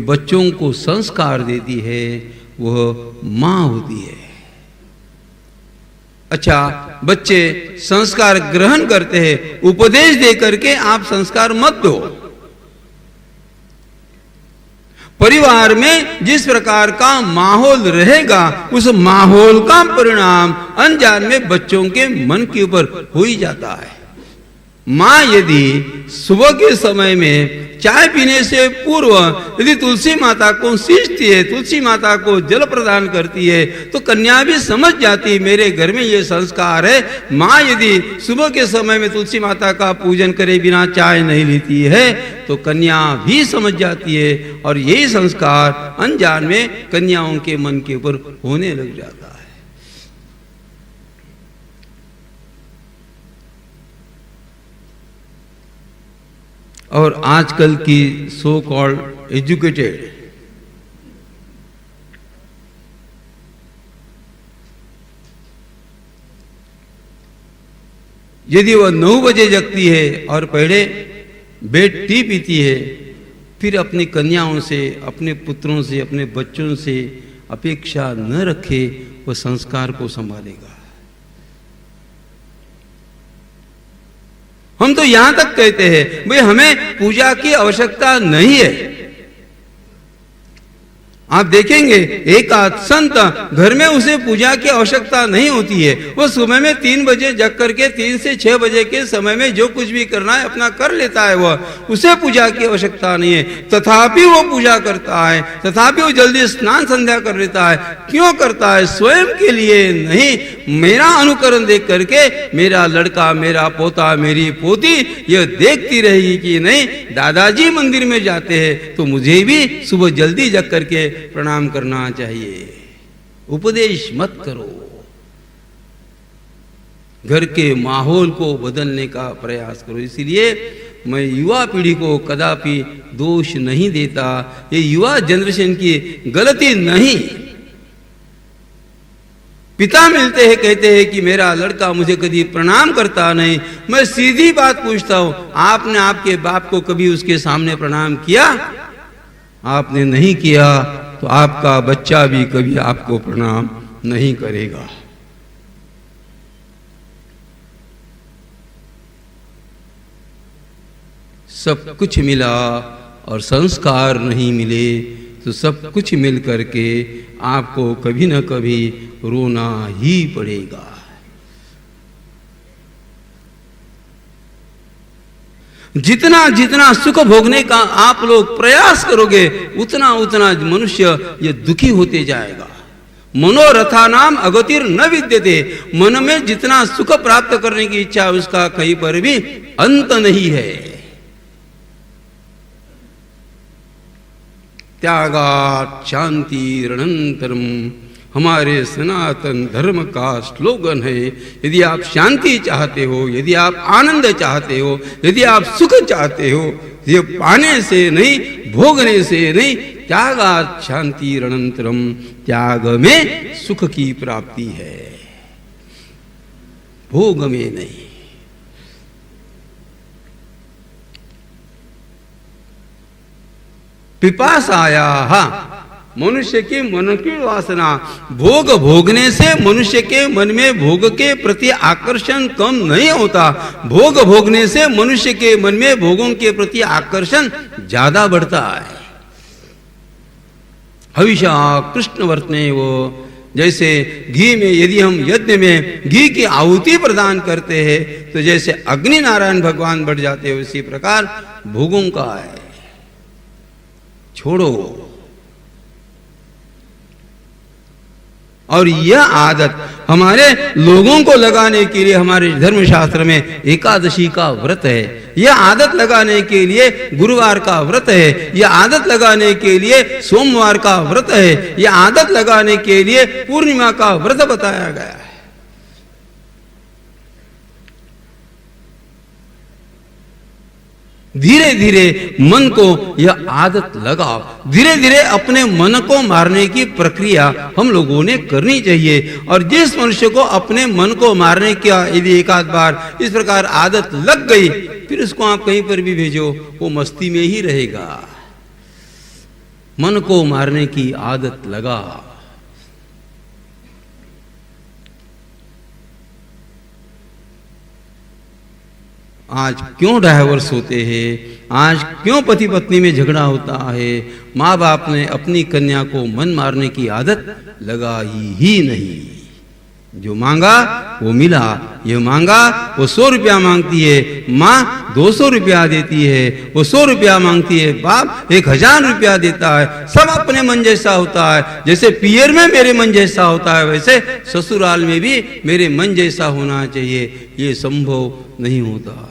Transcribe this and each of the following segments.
बच्चों को संस्कार देती है वह मां होती है। अच्छा, बच्चे संस्कार ग्रहण करते हैं, उपदेश दे करके आप संस्कार मत दो। परिवार में जिस प्रकार का माहौल रहेगा उस माहौल का परिणाम अनजान में बच्चों के मन के ऊपर हो ही जाता है। मां यदि सुबह के समय में चाय पीने से पूर्व यदि तुलसी माता को सींचती है, तुलसी माता को जल प्रदान करती है, तो कन्या भी समझ जाती है मेरे घर में ये संस्कार है। माँ यदि सुबह के समय में तुलसी माता का पूजन करे बिना चाय नहीं लेती है तो कन्या भी समझ जाती है और यही संस्कार अनजान में कन्याओं के मन के ऊपर होने लग जाता है। और आजकल की सो कॉल्ड एजुकेटेड यदि वह 9 बजे जगती है और पहले बेड टी पीती है, फिर अपनी कन्याओं से, अपने पुत्रों से, अपने बच्चों से अपेक्षा न रखे, वह संस्कार को संभालेगा। हम तो यहां तक कहते हैं भाई हमें पूजा की आवश्यकता नहीं है। आप देखेंगे एक आध संत घर में उसे पूजा की आवश्यकता नहीं होती है, वो सुबह में 3 बजे जग करके 3 से 6 बजे के समय में जो कुछ भी करना है अपना कर लेता है, वह उसे पूजा की आवश्यकता नहीं है। तथापि वो पूजा करता है, तथापि वो जल्दी स्नान संध्या कर लेता है। क्यों करता है? स्वयं के लिए नहीं, मेरा अनुकरण देख करके मेरा लड़का, मेरा पोता, मेरी पोती यह देखती रहेगी कि नहीं दादाजी मंदिर में जाते हैं तो मुझे भी सुबह जल्दी जग करके प्रणाम करना चाहिए। उपदेश मत करो, घर के माहौल को बदलने का प्रयास करो। इसलिए मैं युवा पीढ़ी को कदापि दोष नहीं देता, ये युवा जनरेशन की गलती नहीं। पिता मिलते हैं, कहते हैं कि मेरा लड़का मुझे कभी प्रणाम करता नहीं। मैं सीधी बात पूछता हूं, आपने आपके बाप को कभी उसके सामने प्रणाम किया? आपने नहीं किया तो आपका बच्चा भी कभी आपको प्रणाम नहीं करेगा। सब कुछ मिला और संस्कार नहीं मिले तो सब कुछ मिल करके आपको कभी न कभी रोना ही पड़ेगा। जितना जितना सुख भोगने का आप लोग प्रयास करोगे उतना उतना मनुष्य ये दुखी होते जाएगा। मनोरथा नाम अगतिर न विद्यते, मन में जितना सुख प्राप्त करने की इच्छा उसका कहीं पर भी अंत नहीं है। त्यागात् शांति रणंतरम हमारे सनातन धर्म का स्लोगन है। यदि आप शांति चाहते हो, यदि आप आनंद चाहते हो, यदि आप सुख चाहते हो, ये पाने से नहीं, भोगने से नहीं, त्यागात् शांति रणंतरम, त्याग में सुख की प्राप्ति है, भोग में नहीं। पिपासायाः, मनुष्य के मन की वासना, भोग भोगने से मनुष्य के मन में भोग के प्रति आकर्षण कम नहीं होता, भोग भोगने से मनुष्य के मन में भोगों के प्रति आकर्षण ज्यादा बढ़ता है। हविषा कृष्ण वर्तने वो, जैसे घी में यदि हम यज्ञ में घी की आहुति प्रदान करते हैं तो जैसे अग्नि नारायण भगवान बढ़ जाते हैं, उसी प्रकार भोगों का है। छोड़ो। और यह आदत हमारे लोगों को लगाने के लिए हमारे धर्मशास्त्र में एकादशी का व्रत है, यह आदत लगाने के लिए गुरुवार का व्रत है, यह आदत लगाने के लिए सोमवार का व्रत है, यह आदत लगाने के लिए पूर्णिमा का व्रत बताया गया है। धीरे धीरे मन को यह आदत लगाओ, धीरे धीरे अपने मन को मारने की प्रक्रिया हम लोगों ने करनी चाहिए। और जिस मनुष्य को अपने मन को मारने का यदि एक आध बार इस प्रकार आदत लग गई, फिर उसको आप कहीं पर भी भेजो वो मस्ती में ही रहेगा। मन को मारने की आदत लगा। आज क्यों डाइवोर्स होते हैं, आज क्यों पति पत्नी में झगड़ा होता है? माँ बाप ने अपनी कन्या को मन मारने की आदत लगाई ही नहीं। जो मांगा वो मिला, ये मांगा वो 100 रुपया मांगती है, माँ 200 रुपया देती है, वो 100 रुपया मांगती है, बाप 1000 रुपया देता है। सब अपने मन जैसा होता है। जैसे पियर में मेरे मन जैसा होता है, वैसे ससुराल में भी मेरे मन जैसा होना चाहिए। ये संभव नहीं होता।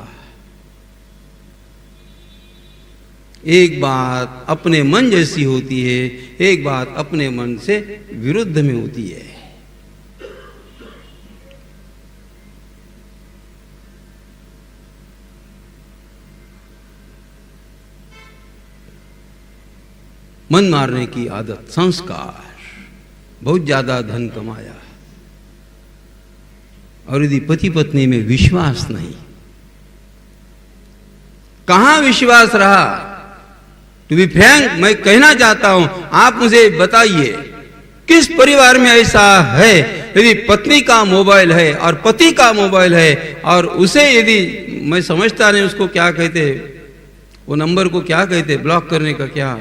एक बात अपने मन जैसी होती है, एक बात अपने मन से विरुद्ध में होती है। मन मारने की आदत, संस्कार, बहुत ज्यादा धन कमाया और यदि पति पत्नी में विश्वास नहीं, कहां विश्वास रहा? टू बी फ्रैंक, मैं कहना चाहता हूं, आप मुझे बताइए किस परिवार में ऐसा है? यदि पत्नी का मोबाइल है और पति का मोबाइल है और उसे यदि, मैं समझता नहीं उसको क्या कहते, वो नंबर को क्या कहते, ब्लॉक करने का क्या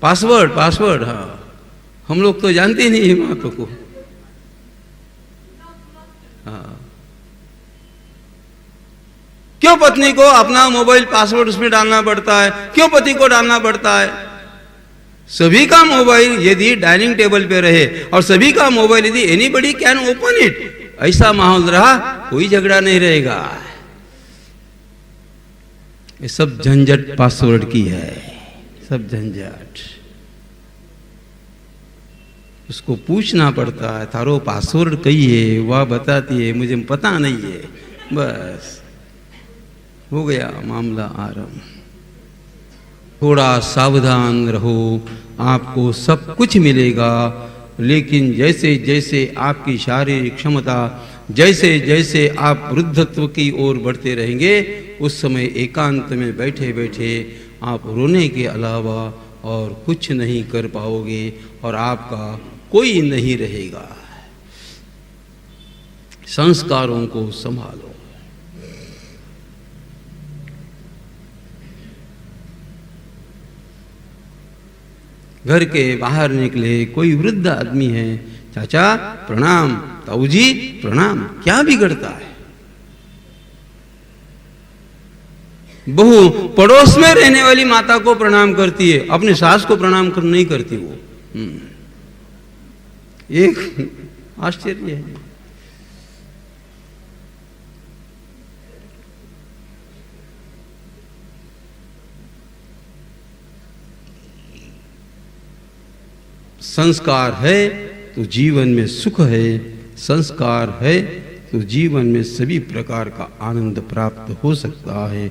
पासवर्ड, पासवर्ड, हाँ हम लोग तो जानते ही नहीं है बातों को। हाँ, क्यों पत्नी को अपना मोबाइल पासवर्ड उसमें डालना पड़ता है? क्यों पति को डालना पड़ता है? सभी का मोबाइल यदि डाइनिंग टेबल पे रहे और सभी का मोबाइल यदि एनीबडी कैन ओपन इट, ऐसा माहौल रहा, कोई झगड़ा नहीं रहेगा। ये सब झंझट पासवर्ड की है, सब झंझट। उसको पूछना पड़ता है, थारो पासवर्ड कही है? वह बताती है मुझे पता नहीं है। बस हो गया मामला आरंभ। थोड़ा सावधान रहो, आपको सब कुछ मिलेगा, लेकिन जैसे जैसे आपकी शारीरिक क्षमता, जैसे जैसे आप वृद्धत्व की ओर बढ़ते रहेंगे, उस समय एकांत में बैठे बैठे आप रोने के अलावा और कुछ नहीं कर पाओगे और आपका कोई नहीं रहेगा। संस्कारों को संभालो। घर के बाहर निकले, कोई वृद्ध आदमी है, चाचा प्रणाम, ताऊ जी प्रणाम, क्या बिगड़ता है? बहू पड़ोस में रहने वाली माता को प्रणाम करती है, अपने सास को प्रणाम कर नहीं करती वो। एक आश्चर्य है। संस्कार है तो जीवन में सुख है, संस्कार है तो जीवन में सभी प्रकार का आनंद प्राप्त हो सकता है।